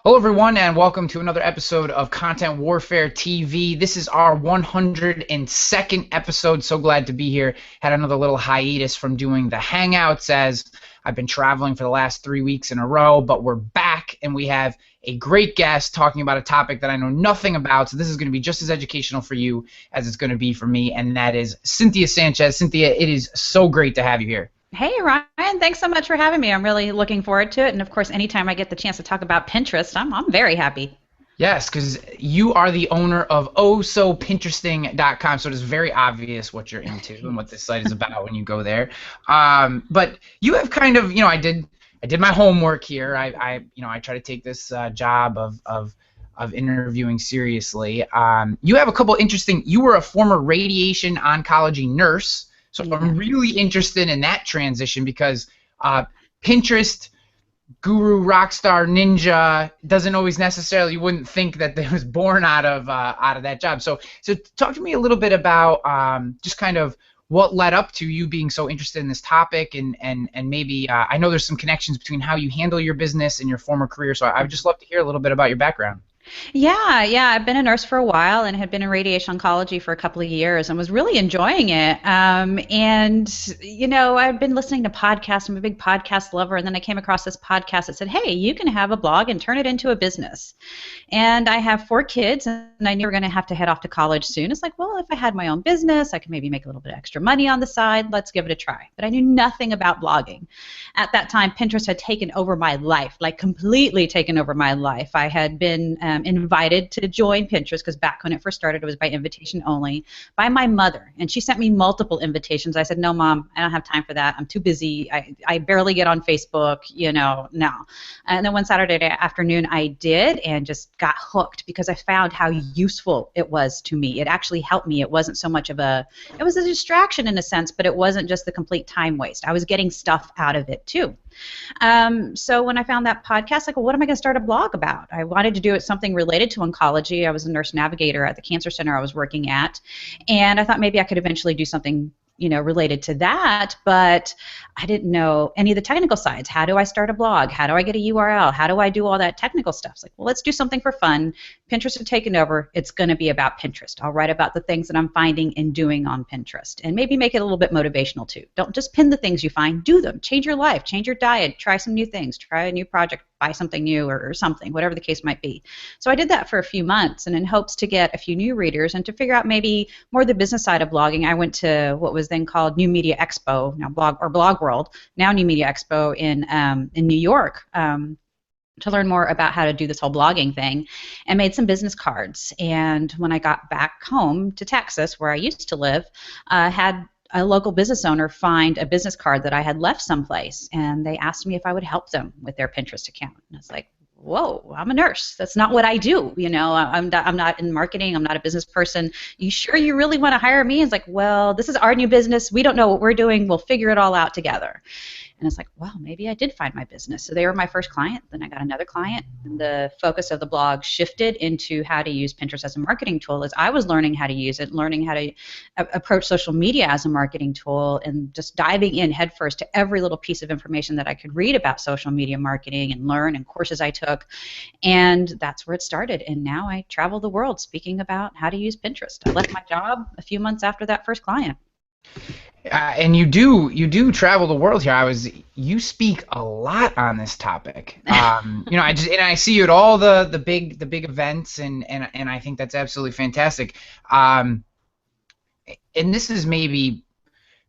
Hello, everyone, and welcome to another episode of Content Warfare TV. This is our 102nd episode. So glad to be here. Had another little hiatus from doing the Hangouts as I've been traveling for the last 3 weeks in a row, but we're back and we have a great guest talking about a topic that I know nothing about. So this is going to be just as educational for you as it's going to be for me, and that is Cynthia Sanchez. Cynthia, it is so great to have you here. Hey, Ryan, thanks so much for having me. I'm really looking forward to it. And of course, anytime I get the chance to talk about Pinterest, I'm very happy. Yes, because you are the owner of ohsopinteresting.com, so it is very obvious what you're into and what this site is about when you go there. But you have kind of, I did my homework here. I try to take this job of interviewing seriously. You have a couple interesting. You were a former radiation oncology nurse, so Yeah. I'm really interested in that transition because Pinterest guru, rock star, ninja doesn't always necessarily, you wouldn't think that they was born out of that job. So talk to me a little bit about just kind of what led up to you being so interested in this topic, and maybe I know there's some connections between how you handle your business and your former career. So I would just love to hear a little bit about your background. Yeah. I've been a nurse for a while and had been in radiation oncology for a couple of years and was really enjoying it. I've been listening to podcasts. I'm a big podcast lover. And then I came across this podcast that said, hey, you can have a blog and turn it into a business. And I have 4 kids, and I knew we were going to have to head off to college soon. It's like, well, if I had my own business, I could maybe make a little bit of extra money on the side. Let's give it a try. But I knew nothing about blogging. At that time, Pinterest had taken over my life, like completely taken over my life. I had been invited to join Pinterest because back when it first started, it was by invitation only by my mother. And she sent me multiple invitations. I said, no, Mom, I don't have time for that. I'm too busy. I barely get on Facebook, no. And then one Saturday afternoon, I did and just got hooked because I found how useful it was to me. It actually helped me. It wasn't so much of it was a distraction in a sense, but it wasn't just the complete time waste. I was getting stuff out of it too. So when I found that podcast, like, well, what am I going to start a blog about? I wanted to do it something related to oncology. I was a nurse navigator at the cancer center I was working at, and I thought maybe I could eventually do something related to that, but I didn't know any of the technical sides. How do I start a blog? How do I get a URL? How do I do all that technical stuff? It's like, well, let's do something for fun. Pinterest had taken over. It's going to be about Pinterest. I'll write about the things that I'm finding and doing on Pinterest, and maybe make it a little bit motivational too. Don't just pin the things you find. Do them. Change your life. Change your diet. Try some new things. Try a new project. Buy something new or something, whatever the case might be. So I did that for a few months, and in hopes to get a few new readers and to figure out maybe more the business side of blogging, I went to what was then called New Media Expo, now Blog World, now New Media Expo in New York. To learn more about how to do this whole blogging thing, and made some business cards. And when I got back home to Texas, where I used to live, had a local business owner find a business card that I had left someplace, and they asked me if I would help them with their Pinterest account. And I was like, whoa, I'm a nurse. That's not what I do. I'm not in marketing. I'm not a business person. You sure you really want to hire me? It's like, well, this is our new business. We don't know what we're doing. We'll figure it all out together. And it's like, well, maybe I did find my business. So they were my first client. Then I got another client. And the focus of the blog shifted into how to use Pinterest as a marketing tool as I was learning how to use it, learning how to approach social media as a marketing tool, and just diving in headfirst to every little piece of information that I could read about social media marketing and learn, and courses I took. And that's where it started. And now I travel the world speaking about how to use Pinterest. I left my job a few months after that first client. And you do travel the world here. You speak a lot on this topic. I see you at all the big events, and I think that's absolutely fantastic. And this is maybe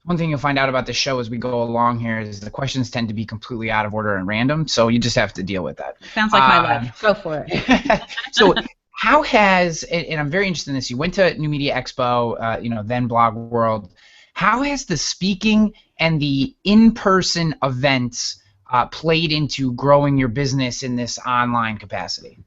one thing you'll find out about the show as we go along here is the questions tend to be completely out of order and random, so you just have to deal with that. Sounds like my life. Go for it. So how has, and I'm very interested in this, you went to New Media Expo, then Blog World. How has the speaking and the in-person events played into growing your business in this online capacity?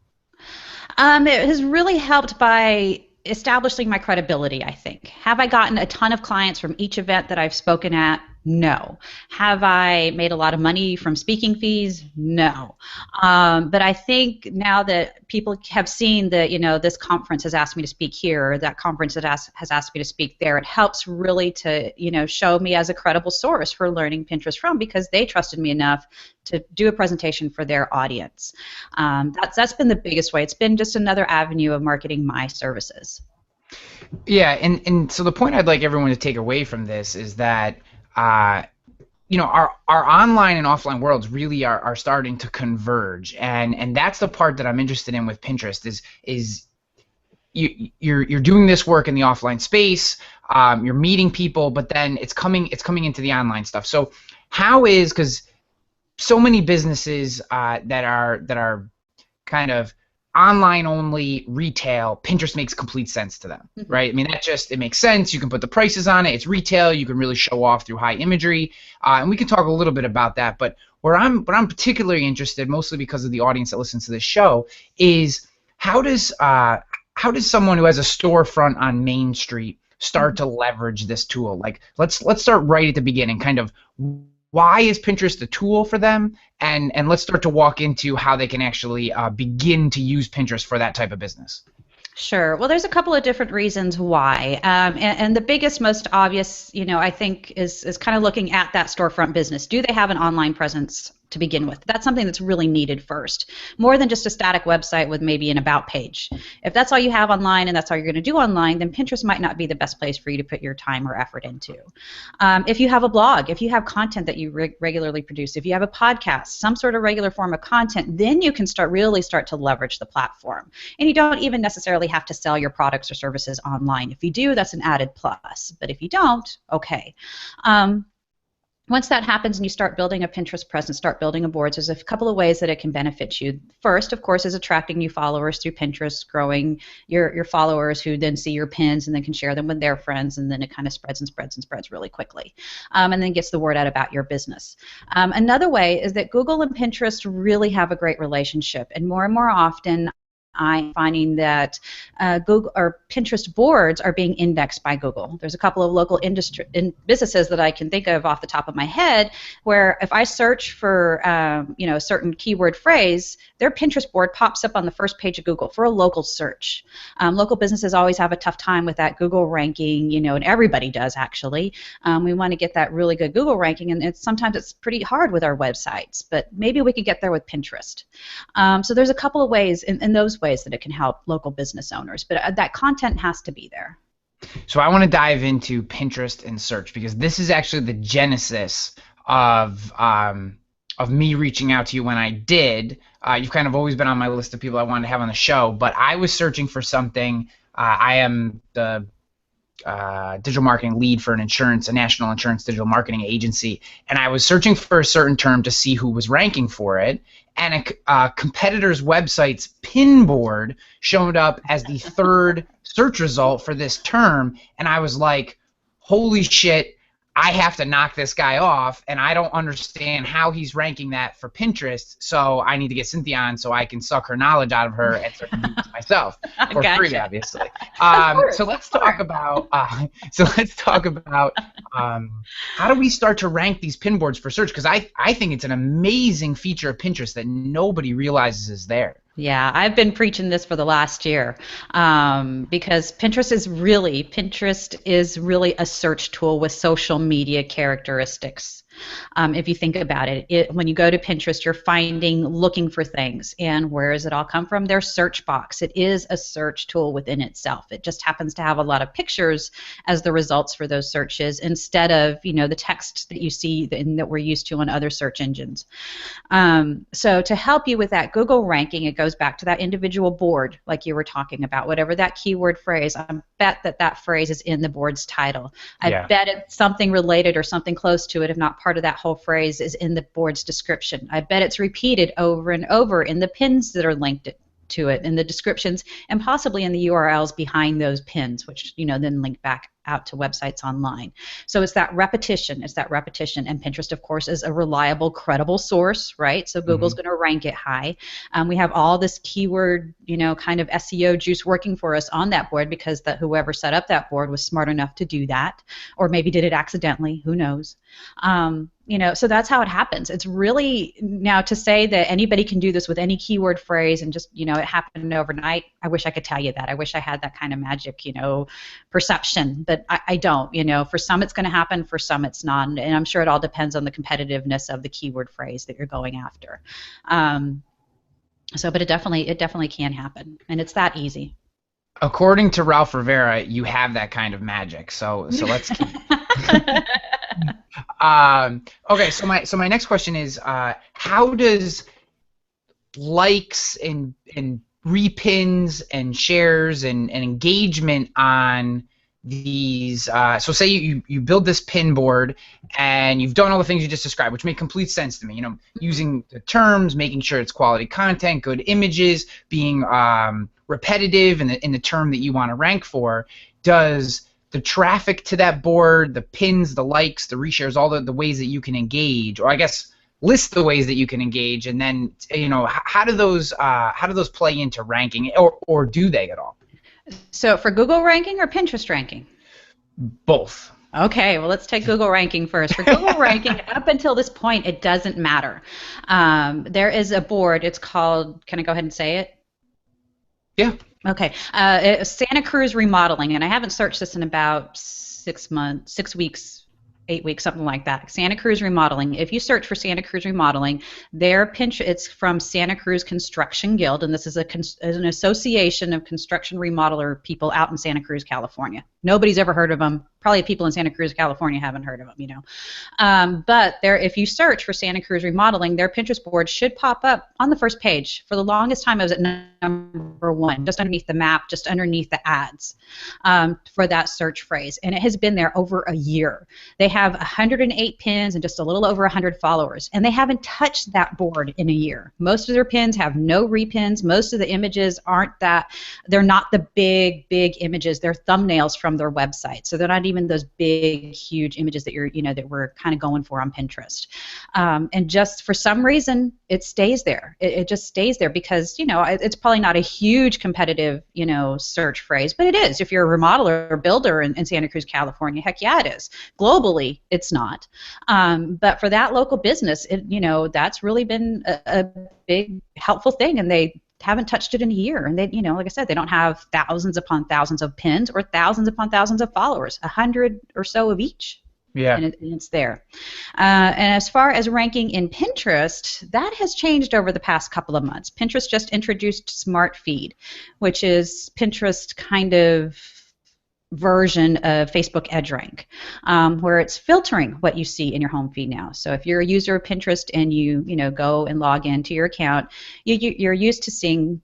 It has really helped by establishing my credibility, I think. Have I gotten a ton of clients from each event that I've spoken at? No. Have I made a lot of money from speaking fees? No. But I think now that people have seen that, this conference has asked me to speak here, or that conference has asked me to speak there, it helps really to, show me as a credible source for learning Pinterest from, because they trusted me enough to do a presentation for their audience. That's been the biggest way. It's been just another avenue of marketing my services. Yeah, and so the point I'd like everyone to take away from this is that our online and offline worlds really are starting to converge, and that's the part that I'm interested in with Pinterest is you're doing this work in the offline space, you're meeting people, but then it's coming into the online stuff. So how is, because so many businesses that are kind of online only retail, Pinterest makes complete sense to them, right? I mean, it makes sense. You can put the prices on it. It's retail. You can really show off through high imagery, and we can talk a little bit about that. But where I'm particularly interested, mostly because of the audience that listens to this show, is how does someone who has a storefront on Main Street start to leverage this tool? Like, let's start right at the beginning, kind of. Why is Pinterest a tool for them? And let's start to walk into how they can actually begin to use Pinterest for that type of business. Sure. Well, there's a couple of different reasons why. And the biggest, most obvious, I think is kind of looking at that storefront business. Do they have an online presence to begin with? That's something that's really needed first, more than just a static website with maybe an about page. If that's all you have online and that's all you're going to do online, then Pinterest might not be the best place for you to put your time or effort into. If you have a blog, if you have content that you regularly produce, if you have a podcast, some sort of regular form of content, then you can really start to leverage the platform. And you don't even necessarily have to sell your products or services online. If you do, that's an added plus. But if you don't, okay. Once that happens and you start building a Pinterest presence, start building a board, there's a couple of ways that it can benefit you. First, of course, is attracting new followers through Pinterest, growing your followers who then see your pins and then can share them with their friends, and then it kind of spreads and spreads and spreads really quickly, and then gets the word out about your business. Another way is that Google and Pinterest really have a great relationship, and more often I'm finding that Google or Pinterest boards are being indexed by Google. There's a couple of local businesses that I can think of off the top of my head where if I search for a certain keyword phrase, their Pinterest board pops up on the first page of Google for a local search. Local businesses always have a tough time with that Google ranking, and everybody does actually. We want to get that really good Google ranking, and sometimes it's pretty hard with our websites, but maybe we could get there with Pinterest. So there's a couple of ways in those ways that it can help local business owners, but that content has to be there. So I want to dive into Pinterest and search, because this is actually the genesis of me reaching out to you when I did. You've kind of always been on my list of people I wanted to have on the show, but I was searching for something. I am the digital marketing lead for a national insurance digital marketing agency, and I was searching for a certain term to see who was ranking for it, and a competitor's website's pin board showed up as the third search result for this term, and I was like, holy shit, I have to knock this guy off, and I don't understand how he's ranking that for Pinterest, so I need to get Cynthia on so I can suck her knowledge out of her and start to do this myself for free, obviously. So let's talk about how do we start to rank these pin boards for search, because I think it's an amazing feature of Pinterest that nobody realizes is there. Yeah, I've been preaching this for the last year because Pinterest is really a search tool with social media characteristics. If you think about it, when you go to Pinterest, you're looking for things, and where does it all come from? Their search box. It is a search tool within itself. It just happens to have a lot of pictures as the results for those searches instead of the text that you see that we're used to on other search engines. So to help you with that Google ranking, it goes back to that individual board like you were talking about. Whatever that keyword phrase, I bet that phrase is in the board's title. I bet it's something related or something close to it, if not part of that whole phrase, is in the board's description. I bet it's repeated over and over in the pins that are linked to it in the descriptions and possibly in the URLs behind those pins, which then link back out to websites online. So it's that repetition. And Pinterest, of course, is a reliable, credible source, right? So Google's going to rank it high. We have all this keyword, kind of SEO juice working for us on that board because whoever set up that board was smart enough to do that, or maybe did it accidentally. Who knows? So that's how it happens. It's really, now to say that anybody can do this with any keyword phrase and just, it happened overnight, I wish I could tell you that. I wish I had that kind of magic, perception, but I don't. For some it's going to happen, for some it's not, and I'm sure it all depends on the competitiveness of the keyword phrase that you're going after. But it definitely can happen, and it's that easy. According to Ralph Rivera, you have that kind of magic. So let's keep. Okay, so my next question is, how does likes and repins and shares and engagement on these, so say you build this pin board and you've done all the things you just described, which make complete sense to me, using the terms, making sure it's quality content, good images, being repetitive in the term that you want to rank for. Does the traffic to that board, the pins, the likes, the reshares, all the ways that you can engage, or I guess list the ways that you can engage, and then how do those play into ranking, or do they at all? So for Google ranking or Pinterest ranking? Both. Okay, well, let's take Google ranking first. For Google ranking, up until this point, it doesn't matter. There is a board. It's called, can I go ahead and say it? Yeah. Okay. Santa Cruz Remodeling, and I haven't searched this in about 6 weeks, 8 weeks, something like that. Santa Cruz Remodeling. If you search for Santa Cruz Remodeling, it's from Santa Cruz Construction Guild, and this is an association of construction remodeler people out in Santa Cruz, California. Nobody's ever heard of them. Probably people in Santa Cruz, California haven't heard of them, but if you search for Santa Cruz Remodeling, their Pinterest board should pop up on the first page. For the longest time, it was at number 1, just underneath the map, just underneath the ads, for that search phrase, and it has been there over a year. They have 108 pins and just a little over 100 followers, and they haven't touched that board in a year. Most of their pins have no repins. Most of the images they're not the big images. They're thumbnails from their website, so they're not even those big, huge images that that we're kind of going for on Pinterest. And just for some reason, it stays there. It just stays there because it's probably not a huge competitive search phrase, but it is. If you're a remodeler or builder in Santa Cruz, California, heck yeah, it is. Globally, it's not. But for that local business, that's really been a big helpful thing, and they haven't touched it in a year, and they, like I said, they don't have thousands upon thousands of pins or thousands upon thousands of followers, 100 or so of each. Yeah, and it's there. And as far as ranking in Pinterest, that has changed over the past couple of months. Pinterest just introduced Smart Feed, which is Pinterest kind of version of Facebook EdgeRank, where it's filtering what you see in your home feed now. So if you're a user of Pinterest and you go and log into your account, you're used to seeing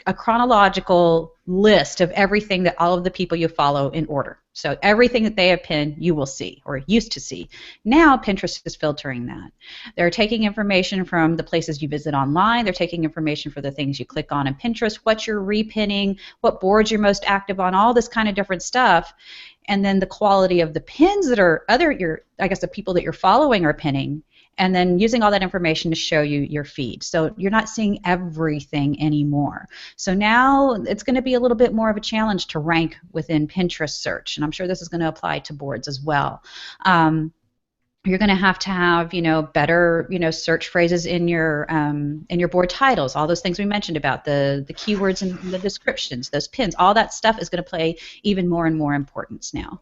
a chronological list of everything that all of the people you follow in order. So everything that they have pinned, you will see, or used to see. Now Pinterest is filtering that. They're taking information from the places you visit online. They're taking information for the things you click on in Pinterest, what you're repinning, what boards you're most active on, all this kind of different stuff. And then the quality of the pins that are the people that you're following are pinning, and then using all that information to show you your feed. So you're not seeing everything anymore. So now it's going to be a little bit more of a challenge to rank within Pinterest search, and I'm sure this is going to apply to boards as well. You're going to have better, search phrases in your board titles, all those things we mentioned about the keywords and the descriptions, those pins, all that stuff is going to play even more and more importance now.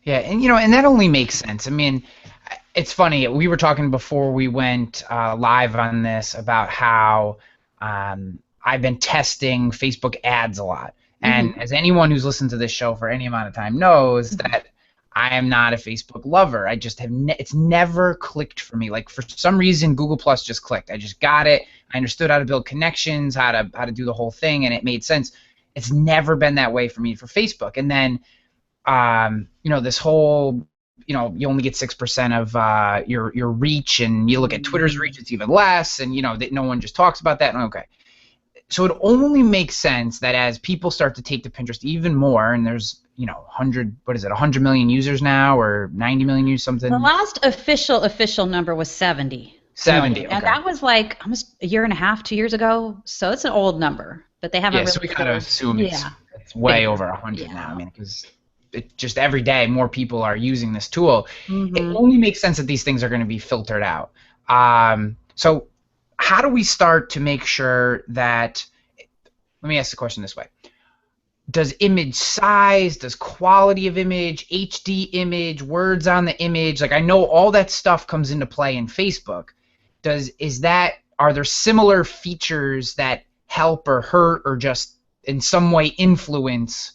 Yeah, and that only makes sense. I mean, it's funny. We were talking before we went live on this about how I've been testing Facebook ads a lot. And as anyone who's listened to this show for any amount of time knows that I am not a Facebook lover. I just have it's never clicked for me. Like, for some reason, Google Plus just clicked. I just got it. I understood how to build connections, how to do the whole thing, and it made sense. It's never been that way for me for Facebook. And then this whole, you only get 6% of your reach, and you look at Twitter's reach, it's even less, and that no one just talks about that. And okay, So it only makes sense that as people start to take to Pinterest even more, and there's 100 million users now, or 90 million users, The something. last official number was 70 70. million, and Okay. that was like almost a year and a half, 2 years ago. So it's an old number, but they haven't Yeah, so really we gotta disclosed. assume Yeah, it's way bigger. over 100 now. I Yeah. mean, because it just every day more people are using this tool. It Hmm. only makes sense that these things are going to be filtered out. So how do we start to make sure that? Let me ask the question this way: does image size, does quality of image, HD image, words on the image, like I know all that stuff comes into play in Facebook. Are there similar features that help or hurt or just in some way influence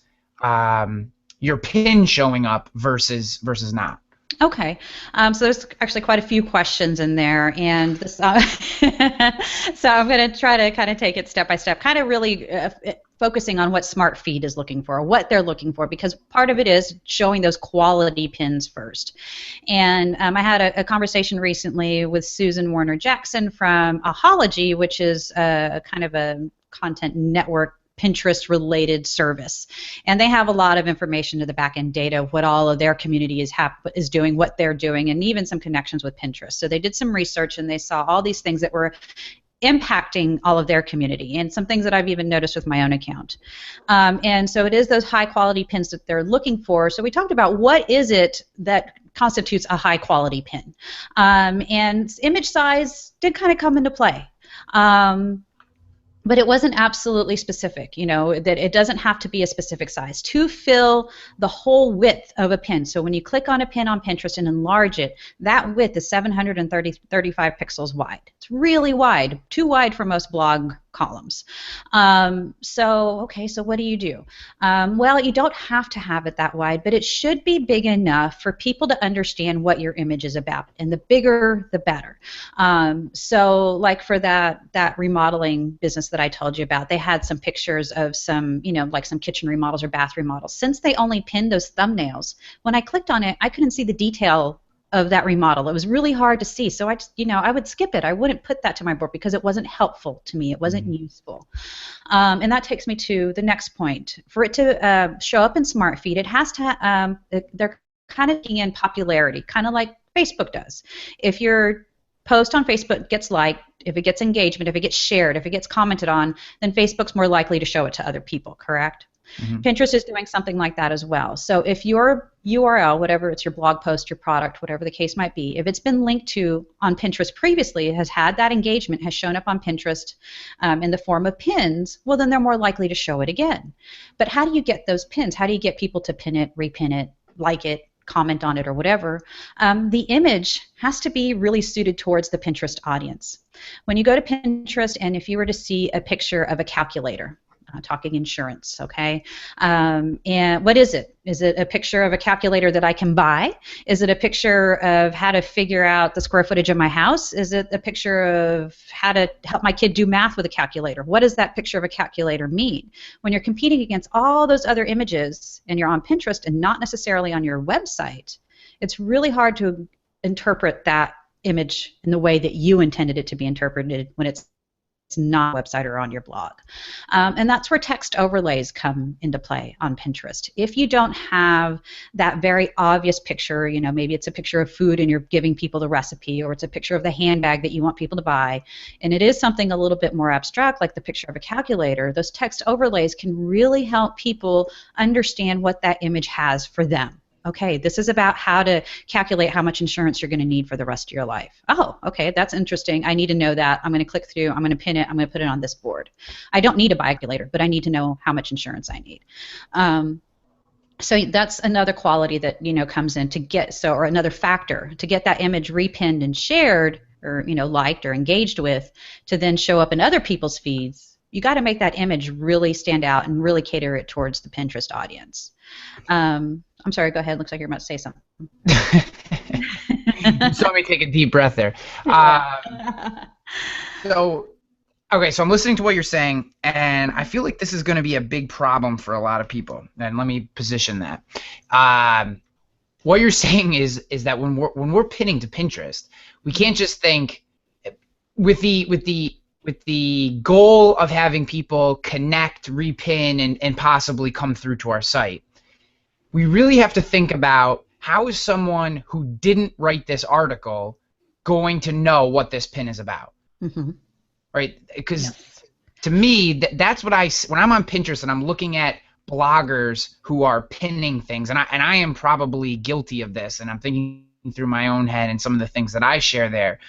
your pin showing up versus not? Okay, so there's actually quite a few questions in there, and this, so I'm going to try to kind of take it step by step, kind of really focusing on what Smart Feed is looking for, what they're looking for, because part of it is showing those quality pins first. And I had a conversation recently with Susan Warner Jackson from Ahology, which is a kind of a content network Pinterest related service, and they have a lot of information to the back end data, what all of their community is doing, what they're doing, and even some connections with Pinterest. So they did some research and they saw all these things that were impacting all of their community, and some things that I've even noticed with my own account. And so it is those high quality pins that they're looking for. So we talked about what is it that constitutes a high quality pin, and image size did kind of come into play. But it wasn't absolutely specific, that it doesn't have to be a specific size to fill the whole width of a pin. So when you click on a pin on Pinterest and enlarge it, that width is 735 pixels wide. It's really wide, too wide for most blog columns. So what do you do? Well, you don't have to have it that wide, but it should be big enough for people to understand what your image is about, and the bigger, the better. So like for that remodeling business that I told you about, they had some pictures of some, like some kitchen remodels or bath remodels. Since they only pinned those thumbnails, when I clicked on it, I couldn't see the detail of that remodel. It was really hard to see, so I would skip it. I wouldn't put that to my board because it wasn't helpful to me. It wasn't useful. And that takes me to the next point. For it to show up in Smart Feed, it has to, they're kind of in popularity, kind of like Facebook does. If your post on Facebook gets liked, if it gets engagement, if it gets shared, if it gets commented on, then Facebook's more likely to show it to other people, correct? Mm-hmm. Pinterest is doing something like that as well. So if your URL, whatever it's, your blog post, your product, whatever the case might be, if it's been linked to on Pinterest previously, has had that engagement, has shown up on Pinterest in the form of pins, well, then they're more likely to show it again. But how do you get those pins? How do you get people to pin it, repin it, like it, comment on it, or whatever? The image has to be really suited towards the Pinterest audience. When you go to Pinterest, and if you were to see a picture of a calculator, talking insurance, okay? And what is it? Is it a picture of a calculator that I can buy? Is it a picture of how to figure out the square footage of my house? Is it a picture of how to help my kid do math with a calculator? What does that picture of a calculator mean? When you're competing against all those other images and you're on Pinterest and not necessarily on your website, it's really hard to interpret that image in the way that you intended it to be interpreted when it's not a website or on your blog. And that's where text overlays come into play on Pinterest. If you don't have that very obvious picture, maybe it's a picture of food and you're giving people the recipe, or it's a picture of the handbag that you want people to buy, and it is something a little bit more abstract like the picture of a calculator, those text overlays can really help people understand what that image has for them. Okay, this is about how to calculate how much insurance you're going to need for the rest of your life. Oh, okay, that's interesting. I need to know that. I'm going to click through. I'm going to pin it. I'm going to put it on this board. I don't need a calculator, but I need to know how much insurance I need. So that's another quality that comes in to get or another factor to get that image repinned and shared, or liked or engaged with, to then show up in other people's feeds. You got to make that image really stand out and really cater it towards the Pinterest audience. I'm sorry, go ahead. Looks like you're about to say something. You saw me take a deep breath there. So I'm listening to what you're saying, and I feel like this is going to be a big problem for a lot of people. And let me position that. What you're saying is that when we're pinning to Pinterest, we can't just think with the with the goal of having people connect, repin, and possibly come through to our site, we really have to think about how is someone who didn't write this article going to know what this pin is about, right? Because to me, that's what when I'm on Pinterest and I'm looking at bloggers who are pinning things, and I am probably guilty of this, and I'm thinking through my own head and some of the things that I share there.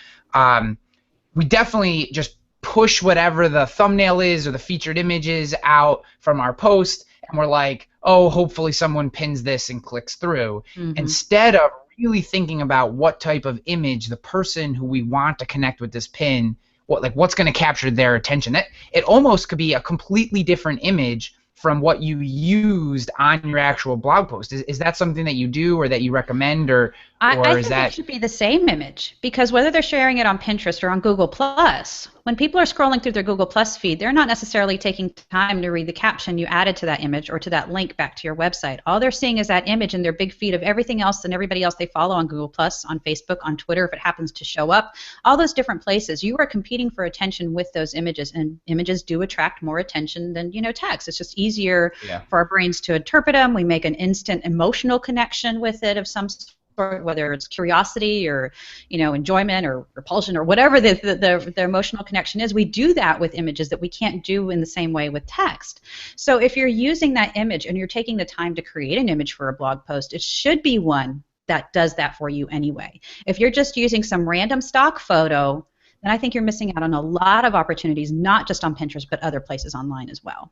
We definitely just push whatever the thumbnail is or the featured images out from our post, and we're like, oh, hopefully someone pins this and clicks through, instead of really thinking about what type of image the person who we want to connect with this pin, what's going to capture their attention. That it almost could be a completely different image from what you used on your actual blog post. Is that something that you do or that you recommend, or I is think that it should be the same image, because whether they're sharing it on Pinterest or on Google Plus, when people are scrolling through their Google Plus feed, they're not necessarily taking time to read the caption you added to that image or to that link back to your website. All they're seeing is that image in their big feed of everything else and everybody else they follow on Google Plus, on Facebook, on Twitter, if it happens to show up, all those different places. You are competing for attention with those images, and images do attract more attention than, text. It's just easier for our brains to interpret them. We make an instant emotional connection with it of some sort, whether it's curiosity or enjoyment or repulsion or whatever the emotional connection is. We do that with images that we can't do in the same way with text. So if you're using that image and you're taking the time to create an image for a blog post, it should be one that does that for you anyway. If you're just using some random stock photo, then I think you're missing out on a lot of opportunities, not just on Pinterest but other places online as well.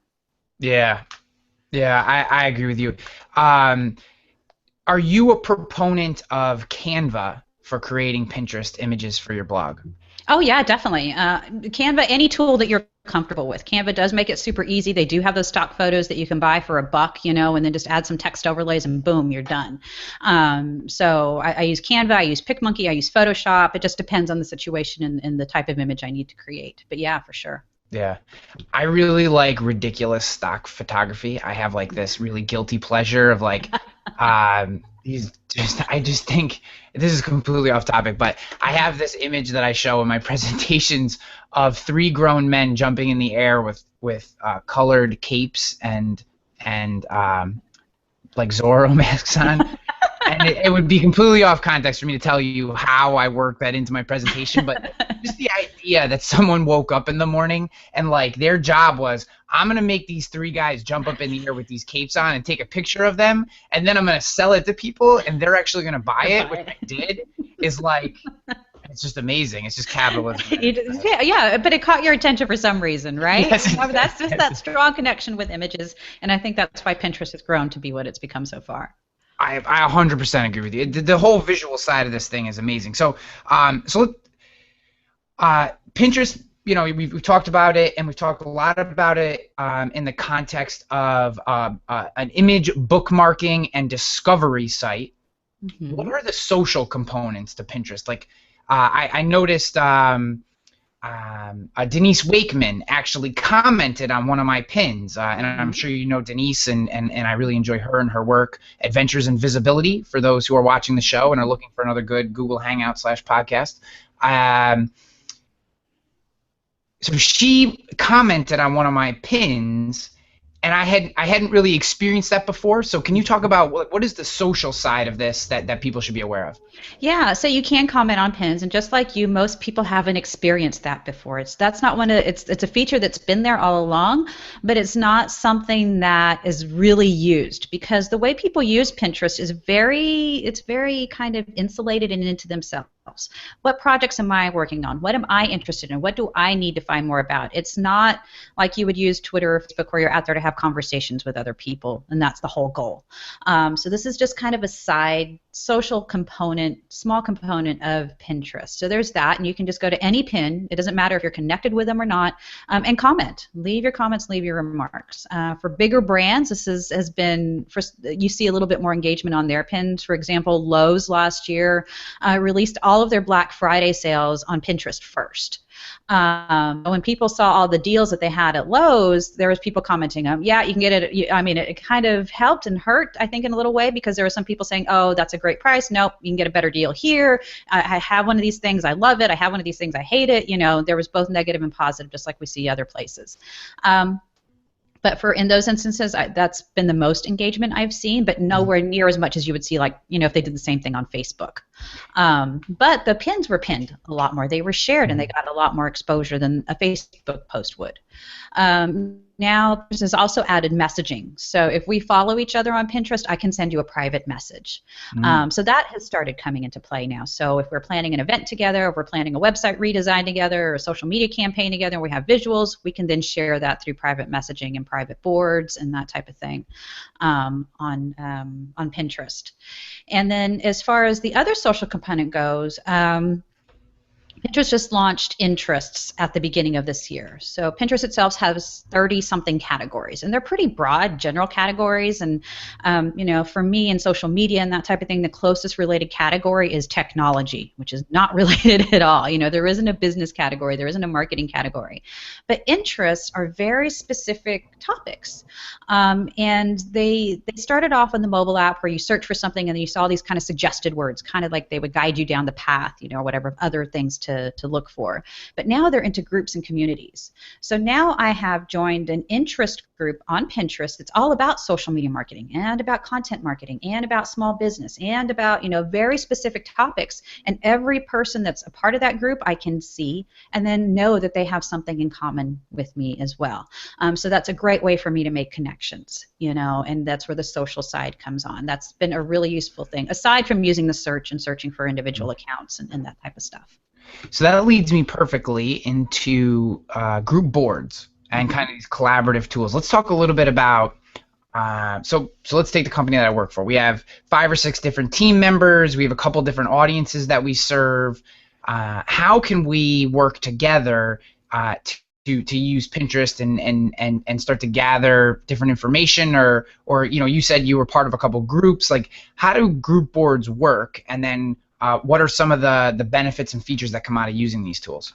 Yeah, I agree with you. Are you a proponent of Canva for creating Pinterest images for your blog? Oh, yeah, definitely. Canva, any tool that you're comfortable with. Canva does make it super easy. They do have those stock photos that you can buy for $1, and then just add some text overlays and boom, you're done. So I use Canva, I use PicMonkey, I use Photoshop. It just depends on the situation and the type of image I need to create. But yeah, for sure. Yeah. I really like ridiculous stock photography. I have this really guilty pleasure of I just think this is completely off topic, but I have this image that I show in my presentations of 3 grown men jumping in the air with colored capes and Zorro masks on. And it would be completely off context for me to tell you how I work that into my presentation, but just the idea that someone woke up in the morning and their job was, I'm going to make these 3 guys jump up in the air with these capes on and take a picture of them, and then I'm going to sell it to people and they're actually going to buy it, which I did, is it's just amazing. It's just capitalism. Yeah, but it caught your attention for some reason, right? Yes, that's just that strong connection with images, and I think that's why Pinterest has grown to be what it's become so far. I 100% agree with you. The whole visual side of this thing is amazing. So, Pinterest, we've talked about it, and we've talked a lot about it in the context of an image bookmarking and discovery site. Mm-hmm. What are the social components to Pinterest? I noticed Denise Wakeman actually commented on one of my pins, and I'm sure you know Denise, and I really enjoy her and her work, Adventures in Visibility, for those who are watching the show and are looking for another good Google Hangout /podcast. So she commented on one of my pins, and I hadn't really experienced that before. So can you talk about what is the social side of this that people should be aware of? Yeah, so you can comment on pins, and just like you, most people haven't experienced that before. It's a feature that's been there all along, but it's not something that is really used, because the way people use Pinterest is very kind of insulated and into themselves. What projects am I working on? What am I interested in? What do I need to find more about? It's not like you would use Twitter or Facebook where you're out there to have conversations with other people, and that's the whole goal. So this is just kind of a side social component, small component of Pinterest. So there's that, and you can just go to any pin. It doesn't matter if you're connected with them or not, and comment. Leave your comments, leave your remarks. For bigger brands, this has been, you see a little bit more engagement on their pins. For example, Lowe's last year released all of their Black Friday sales on Pinterest first. When people saw all the deals that they had at Lowe's, there was people commenting, yeah, you can get it. I mean, it kind of helped and hurt, I think, in a little way, because there were some people saying, oh, that's a great price. Nope, you can get a better deal here. I have one of these things. I love it. I have one of these things. I hate it. You know, there was both negative and positive, just like we see other places. But in those instances, that's been the most engagement I've seen, but nowhere near as much as you would see, like, you know, if they did the same thing on Facebook. But the pins were pinned a lot more. They were shared, and they got a lot more exposure than a Facebook post would. Now, this has also added messaging. So if we follow each other on Pinterest, I can send you a private message. So that has started coming into play now. So if we're planning an event together, if we're planning a website redesign together, or a social media campaign together, and we have visuals, we can then share that through private messaging and private boards and that type of thing on Pinterest. And then as far as the other social component goes, Pinterest just launched interests at the beginning of this year. So Pinterest itself has 30-something categories, and they're pretty broad, general categories. And you know, for me in social media and that type of thing, the closest related category is technology, which is not related at all. You know, there isn't a business category, there isn't a marketing category. But interests are very specific topics, and they started off on the mobile app where you search for something and then you saw these kind of suggested words, kind of like they would guide you down the path, you know, or whatever other things to look for. But now they're into groups and communities. So now I have joined an interest group on Pinterest. It's all about social media marketing and about content marketing and about small business and about, you know, very specific topics. And every person that's a part of that group I can see and then know that they have something in common with me as well. So that's a great way for me to make connections, you know, and that's where the social side comes on. That's been a really useful thing, aside from using the search and searching for individual accounts and that type of stuff. So that leads me perfectly into group boards and kind of these collaborative tools. Let's talk a little bit about, so let's take the company that I work for. We have 5 or 6 different team members. We have a couple different audiences that we serve. How can we work together to use Pinterest and start to gather different information, or you know, you said you were part of a couple groups. Like, how do group boards work, and then what are some of the benefits and features that come out of using these tools?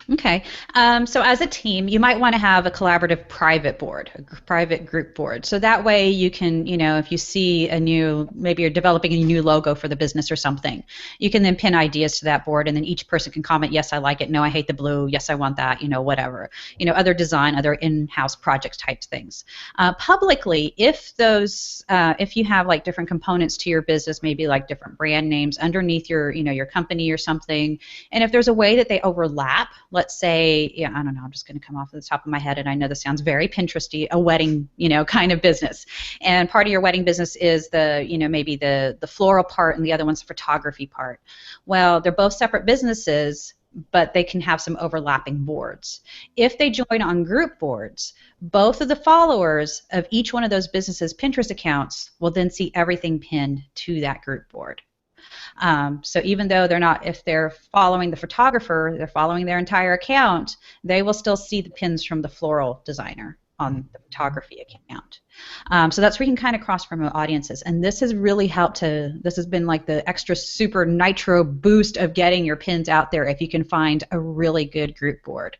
Okay, so as a team, you might want to have a collaborative private board, a private group board. So that way you can, you know, if you see a new, maybe you're developing a new logo for the business or something, you can then pin ideas to that board, and then each person can comment, yes, I like it, no, I hate the blue, yes, I want that, you know, whatever. You know, other design, other in-house projects type things. Publicly, if those, if you have like different components to your business, maybe like different brand names underneath your, you know, your company or something, and if there's a way that they overlap, let's say, yeah, I don't know, I'm just going to come off the top of my head, and I know this sounds very Pinteresty, a wedding, you know, kind of business. And part of your wedding business is the, you know, maybe the floral part, and the other one's the photography part. Well, they're both separate businesses, but they can have some overlapping boards. If they join on group boards, both of the followers of each one of those businesses' Pinterest accounts will then see everything pinned to that group board. So even though they're not, if they're following the photographer, they're following their entire account, they will still see the pins from the floral designer on the photography account. So that's where you can kind of cross-promote audiences. And this has really helped this has been like the extra super nitro boost of getting your pins out there if you can find a really good group board.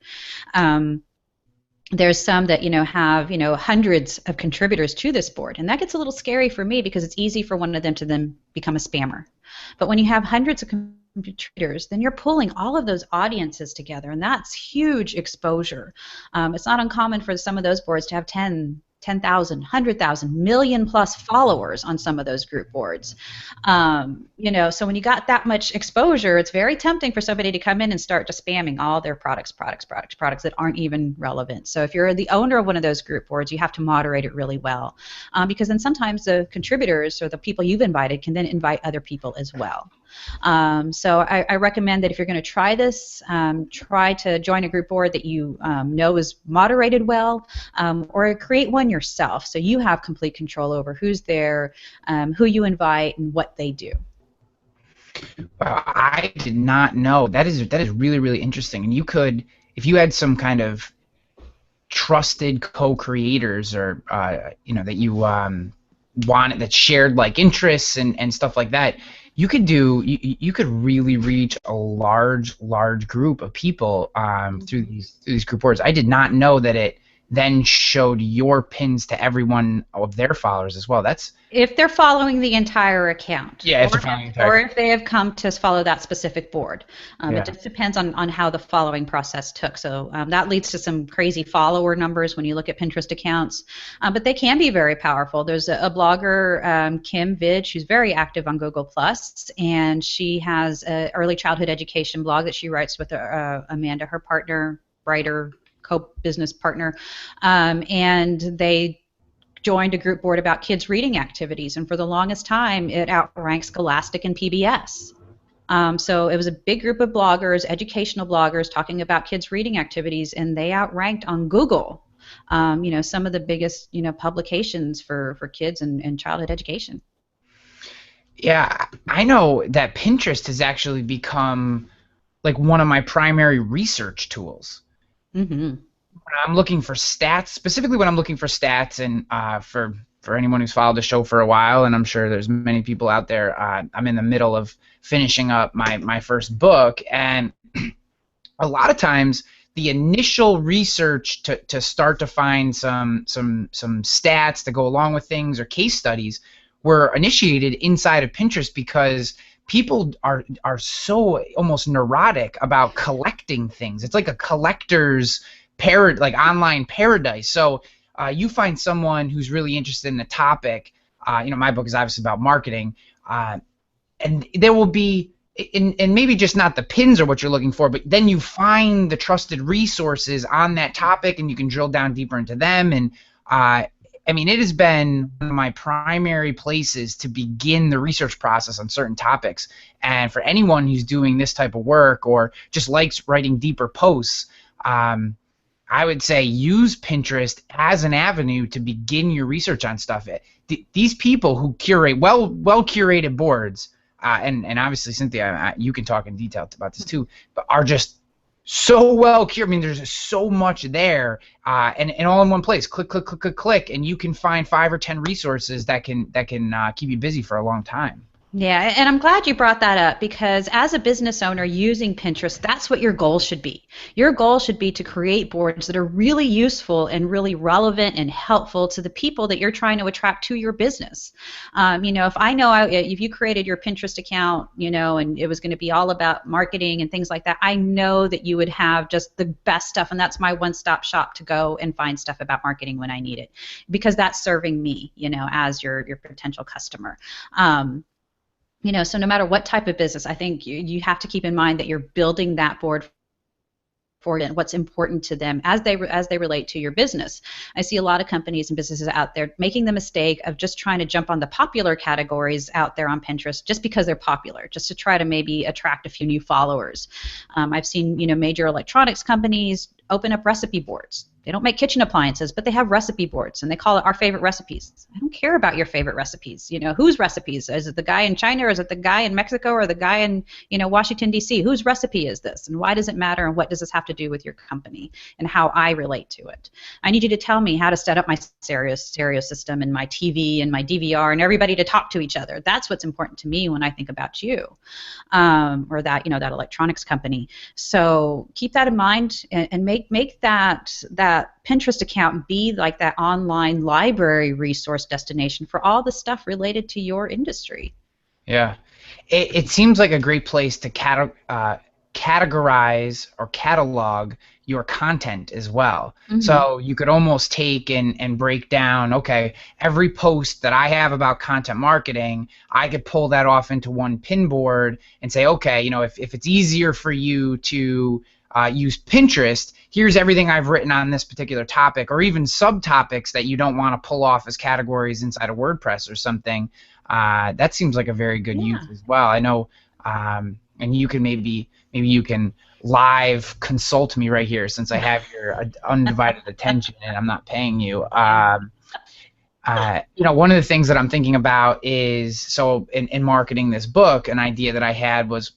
There's some that, you know, have, you know, hundreds of contributors to this board, and that gets a little scary for me because it's easy for one of them to then become a spammer. But when you have hundreds of contributors, then you're pulling all of those audiences together, and that's huge exposure. It's not uncommon for some of those boards to have 10,000, 100,000, million-plus followers on some of those group boards. You know, so when you got that much exposure, it's very tempting for somebody to come in and start just spamming all their products that aren't even relevant. So if you're the owner of one of those group boards, you have to moderate it really well, because then sometimes the contributors or the people you've invited can then invite other people as well. So I recommend that if you're going to try this, try to join a group board that you know is moderated well, or create one yourself so you have complete control over who's there, who you invite, and what they do. I did not know. That is really, really interesting. And you could, if you had some kind of trusted co-creators or you know, that you wanted, that shared like interests and stuff like that, you could really reach a large group of people through these group boards. I did not know that it then showed your pins to every one of their followers as well. That's If they're following the entire account, yeah, if they're following the entire or if they have come to follow that specific board. yeah. It just depends on how the following process took. So that leads to some crazy follower numbers when you look at Pinterest accounts, but they can be very powerful. There's a blogger, Kim Vid, she's very active on Google+, and she has an early childhood education blog that she writes with Amanda, her partner, writer, co-business partner, and they joined a group board about kids' reading activities, and for the longest time, it outranked Scholastic and PBS. So it was a big group of bloggers, educational bloggers, talking about kids' reading activities, and they outranked on Google, some of the biggest, publications for kids and childhood education. Yeah, I know that Pinterest has actually become like one of my primary research tools. Mm-hmm. When I'm looking for stats, specifically when I'm looking for stats, and for anyone who's followed the show for a while, and I'm sure there's many people out there, I'm in the middle of finishing up my first book, and a lot of times the initial research to start to find some stats to go along with things or case studies were initiated inside of Pinterest because people are so almost neurotic about collecting things. It's like a collector's online paradise. So you find someone who's really interested in the topic. My book is obviously about marketing, and there will be, and maybe just not the pins are what you're looking for, but then you find the trusted resources on that topic, and you can drill down deeper into them. And it has been one of my primary places to begin the research process on certain topics. And for anyone who's doing this type of work or just likes writing deeper posts, I would say use Pinterest as an avenue to begin your research on stuff. These people who curate well curated boards, and obviously Cynthia, you can talk in detail about this too, but are just so well curated. There's just so much there, and all in one place. Click, click, click, click, click, and you can find 5 or 10 resources that can keep you busy for a long time. Yeah, and I'm glad you brought that up, because as a business owner using Pinterest, that's what your goal should be. Your goal should be to create boards that are really useful and really relevant and helpful to the people that you're trying to attract to your business. If you created your Pinterest account, and it was going to be all about marketing and things like that, I know that you would have just the best stuff, and that's my one-stop shop to go and find stuff about marketing when I need it, because that's serving me, as your potential customer. So no matter what type of business, I think you have to keep in mind that you're building that board for and what's important to them as they relate to your business. I see a lot of companies and businesses out there making the mistake of just trying to jump on the popular categories out there on Pinterest just because they're popular, just to try to maybe attract a few new followers. I've seen major electronics companies open up recipe boards. They don't make kitchen appliances, but they have recipe boards, and they call it our favorite recipes. I don't care about your favorite recipes. Whose recipes? Is it the guy in China, or is it the guy in Mexico, or the guy in Washington, D.C.? Whose recipe is this, and why does it matter, and what does this have to do with your company and how I relate to it? I need you to tell me how to set up my stereo system and my TV and my DVR and everybody to talk to each other. That's what's important to me when I think about you, or that electronics company. So keep that in mind, and make that Pinterest account be like that online library resource destination for all the stuff related to your industry. Yeah, it seems like a great place to categorize or catalog your content as well. Mm-hmm. So you could almost take and break down, okay, every post that I have about content marketing, I could pull that off into one pin board and say, okay, if it's easier for you to use Pinterest, here's everything I've written on this particular topic, or even subtopics that you don't want to pull off as categories inside of WordPress or something. That seems like a very good use as well. I know, and you can maybe you can live consult me right here, since I have your undivided attention and I'm not paying you. One of the things that I'm thinking about is, so in marketing this book, an idea that I had was,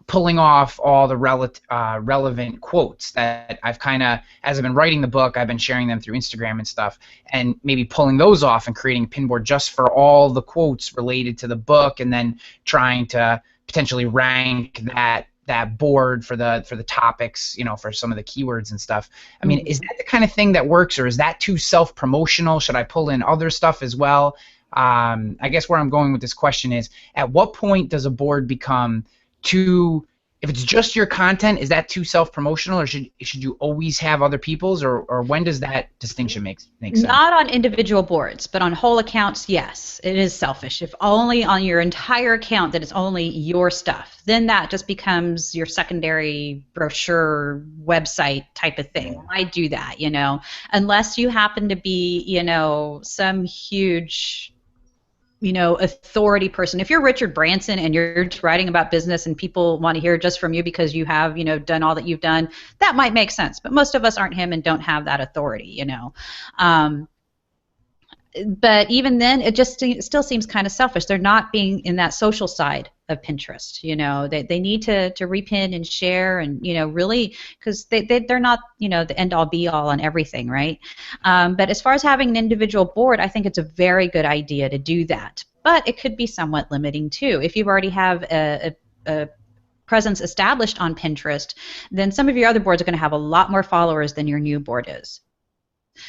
pulling off all the relevant quotes that I've kind of, as I've been writing the book, I've been sharing them through Instagram and stuff, and maybe pulling those off and creating a pin board just for all the quotes related to the book, and then trying to potentially rank that board for the topics, for some of the keywords and stuff. I mean, is that the kind of thing that works, or is that too self-promotional? Should I pull in other stuff as well? I guess where I'm going with this question is, at what point does a board become too, if it's just your content, is that too self-promotional, or should you always have other people's, or when does that distinction make sense? Not on individual boards, but on whole accounts, yes, it is selfish. If only on your entire account that it's only your stuff, then that just becomes your secondary brochure website type of thing. Why do that, unless you happen to be, some huge authority person. If you're Richard Branson and you're just writing about business and people want to hear just from you because you have, done all that you've done, that might make sense. But most of us aren't him and don't have that authority, But even then, it still seems kind of selfish. They're not being in that social side of Pinterest. They need to repin and share, and really, because they're not the end all be all on everything, right? But as far as having an individual board, I think it's a very good idea to do that. But it could be somewhat limiting too. If you've already have a presence established on Pinterest, then some of your other boards are going to have a lot more followers than your new board is.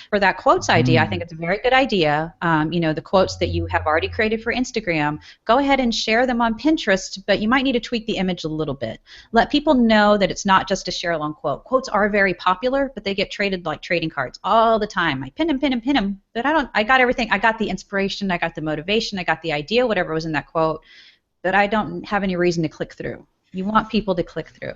For that quotes idea, I think it's a very good idea. The quotes that you have already created for Instagram, go ahead and share them on Pinterest, but you might need to tweak the image a little bit. Let people know that it's not just a share-along quote. Quotes are very popular, but they get traded like trading cards all the time. I pin them, but I got everything. I got the inspiration, I got the motivation, I got the idea, whatever was in that quote, but I don't have any reason to click through. You want people to click through.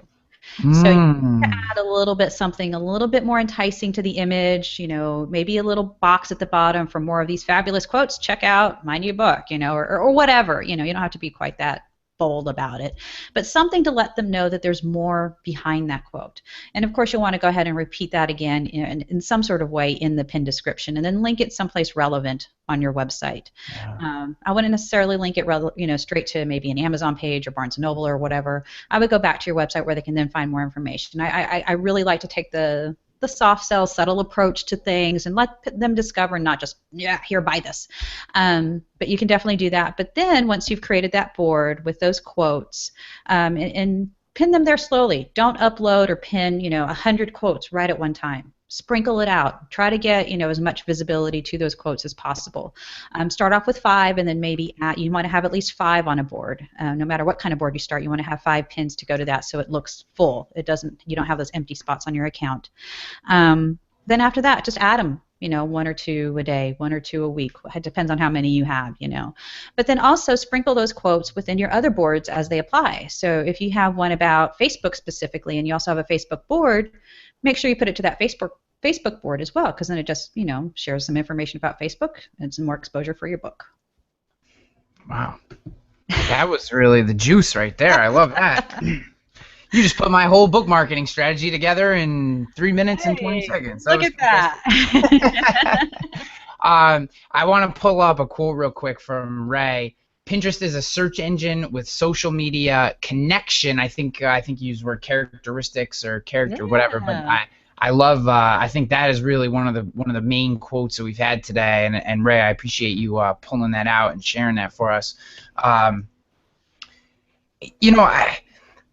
So you need to add a little bit something a little bit more enticing to the image, maybe a little box at the bottom for more of these fabulous quotes. Check out my new book, or whatever. You don't have to be quite that bold about it, but something to let them know that there's more behind that quote. And of course, you'll want to go ahead and repeat that again in some sort of way in the pin description, and then link it someplace relevant on your website. Yeah. I wouldn't necessarily link it, straight to maybe an Amazon page or Barnes & Noble or whatever. I would go back to your website where they can then find more information. I really like to take the soft sell, subtle approach to things and let them discover, not just, here, buy this. But you can definitely do that. But then once you've created that board with those quotes, and pin them there slowly. Don't upload or pin, 100 quotes right at one time. Sprinkle it out. Try to get, as much visibility to those quotes as possible. Start off with 5, and then maybe you want to have at least 5 on a board. No matter what kind of board you start, you want to have 5 pins to go to that, so it looks full. You don't have those empty spots on your account. Then after that, just add them. 1 or 2 a day, 1 or 2 a week. It depends on how many you have, But then also sprinkle those quotes within your other boards as they apply. So if you have one about Facebook specifically, and you also have a Facebook board, make sure you put it to that Facebook board as well, because then it just, shares some information about Facebook and some more exposure for your book. Wow. That was really the juice right there. I love that. You just put my whole book marketing strategy together in 3 minutes and 20 seconds. Look at that. I want to pull up a quote real quick from Ray. Pinterest is a search engine with social media connection. I think you used the word characteristics or character, whatever. But I love. I think that is really one of the main quotes that we've had today. And Ray, I appreciate you pulling that out and sharing that for us.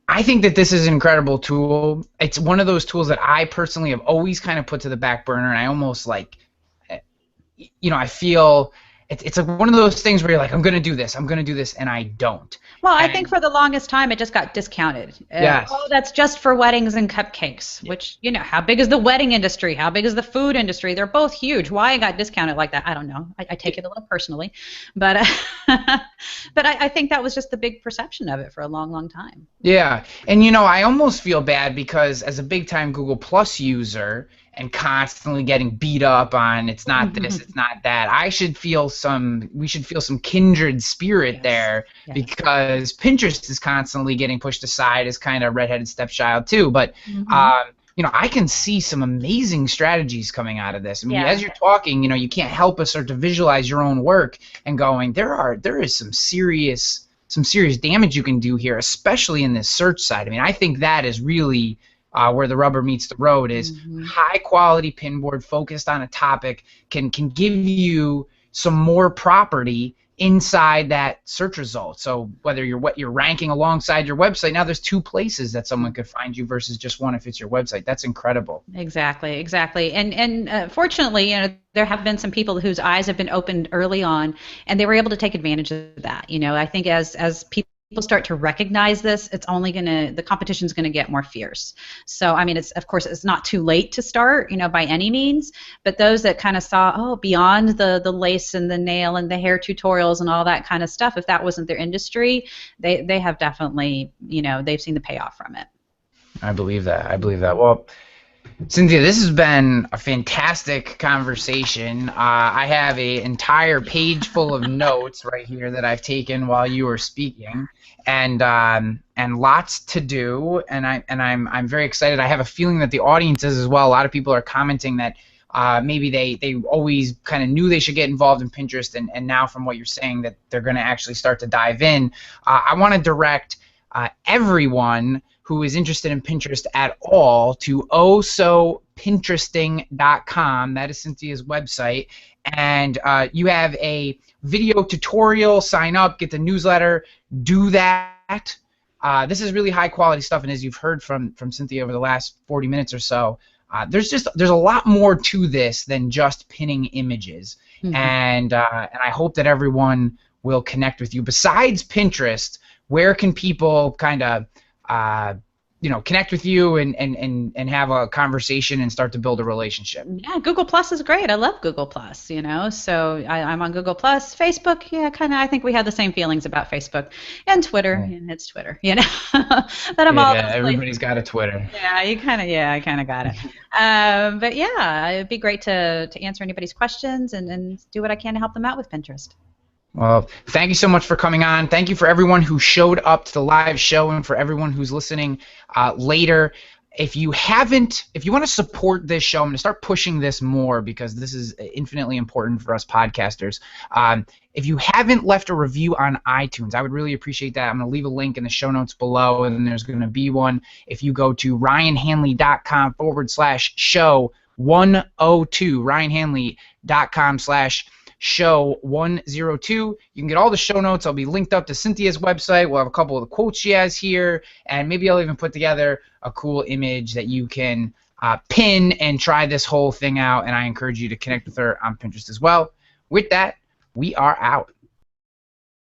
I think that this is an incredible tool. It's one of those tools that I personally have always kind of put to the back burner, and I almost I feel it's like one of those things where you're like, I'm going to do this, and I don't. Well, I think for the longest time it just got discounted. Yes. Oh, that's just for weddings and cupcakes, which, how big is the wedding industry? How big is the food industry? They're both huge. Why it got discounted like that, I don't know. I take it a little personally. But but I think that was just the big perception of it for a long, long time. Yeah. And, I almost feel bad because as a big-time Google Plus user and constantly getting beat up on it's not this, it's not that, we should feel some kindred spirit there, because Pinterest is constantly getting pushed aside as kind of redheaded stepchild too. But I can see some amazing strategies coming out of this. I mean, as you're talking, you can't help but start to visualize your own work and going, there is some serious some serious damage you can do here, especially in this search side. I mean, I think that is really where the rubber meets the road. Is high quality pinboard focused on a topic can give you some more property inside that search result. So whether you're ranking alongside your website, now there's two places that someone could find you versus just one if it's your website. That's incredible. Exactly. And fortunately, there have been some people whose eyes have been opened early on, and they were able to take advantage of that. I think as people start to recognize this, the competition's gonna get more fierce. So I mean, of course it's not too late to start, by any means, but those that kind of saw, beyond the lace and the nail and the hair tutorials and all that kind of stuff, if that wasn't their industry, they have definitely, they've seen the payoff from it. I believe that. Well, Cynthia, this has been a fantastic conversation. I have an entire page full of notes right here that I've taken while you were speaking, and lots to do. And I'm very excited. I have a feeling that the audience is as well. A lot of people are commenting that maybe they always kind of knew they should get involved in Pinterest, and now from what you're saying that they're going to actually start to dive in. I want to direct everyone who is interested in Pinterest at all to ohsopinteresting.com. That is Cynthia's website. And you have a video tutorial. Sign up, get the newsletter, do that. This is really high quality stuff, and as you've heard from Cynthia over the last 40 minutes or so, there's a lot more to this than just pinning images. And I hope that everyone will connect with you. Besides Pinterest, where can people kind of connect with you and have a conversation and start to build a relationship? Yeah, Google Plus is great. I love Google Plus, so I'm on Google Plus. Facebook, kind of, I think we have the same feelings about Facebook. And Twitter, and it's Twitter, but I'm all everybody's got a Twitter. Yeah, I kind of got it. But yeah, it'd be great to answer anybody's questions and do what I can to help them out with Pinterest. Well, thank you so much for coming on. Thank you for everyone who showed up to the live show and for everyone who's listening later. If you want to support this show, I'm going to start pushing this more because this is infinitely important for us podcasters. If you haven't left a review on iTunes, I would really appreciate that. I'm going to leave a link in the show notes below, and there's going to be one. If you go to ryanhanley.com/show 102, ryanhanley.com/show 102. You can get all the show notes. I'll be linked up to Cynthia's website. We'll have a couple of the quotes she has here, and maybe I'll even put together a cool image that you can pin and try this whole thing out, and I encourage you to connect with her on Pinterest as well. With that, we are out.